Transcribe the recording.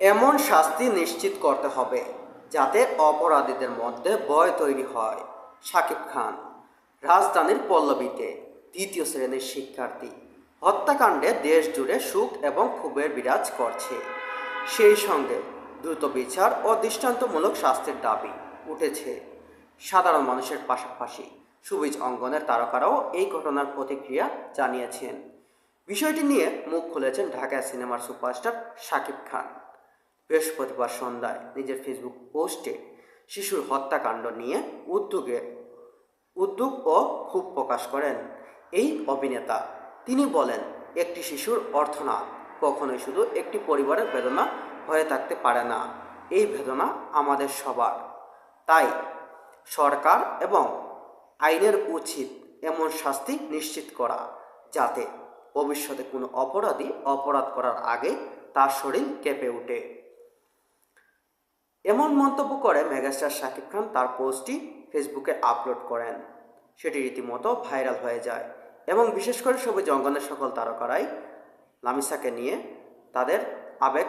এমন শাস্তি নিশ্চিত করতে হবে যাতে অপরাধীদের মধ্যে ভয় তৈরি হয়। শাকিব খান রাজধানীর পল্লবীতে দ্বিতীয় শ্রেণীর শিক্ষার্থী হত্যাকাণ্ডে দেশ জুড়ে শোক এবং ক্ষোভের বিরাজ করছে। সেই সঙ্গে দ্রুত বিচার ও দৃষ্টান্তমূলক শাস্তির দাবি উঠেছে। সাধারণ মানুষের পাশাপাশি শোবিজ অঙ্গনের তারকারাও এই ঘটনার প্রতিক্রিয়া জানিয়েছেন। বিষয়টি নিয়ে মুখ খুলেছেন ঢাকা সিনেমার সুপারস্টার শাকিব খান। বৃহস্পতিবার সন্ধ্যায় নিজের ফেসবুক পোস্টে শিশুর হত্যাকাণ্ড নিয়ে উদ্বেগ ও ক্ষোভ প্রকাশ করেন এই অভিনেতা। তিনি বলেন, একটি শিশুর অর্থনাদ কখনোই শুধু একটি পরিবারের বেদনা হয়ে থাকতে পারে না। এই বেদনা আমাদের সবার। তাই সরকার এবং আইনের উচিত এমন শাস্তি নিশ্চিত করা যাতে ভবিষ্যতে কোনো অপরাধী অপরাধ করার আগে তার শরীর কেঁপে ওঠে। এমন মন্তব্য করে মেগাস্টার শাকিব খান তার পোস্টটি ফেসবুকে আপলোড করেন। সেটি রীতিমতো ভাইরাল হয়ে যায় এবং বিশেষ করে সবুজ অঙ্গনের সকল তারকারাই লামিসাকে নিয়ে তাদের আবেগ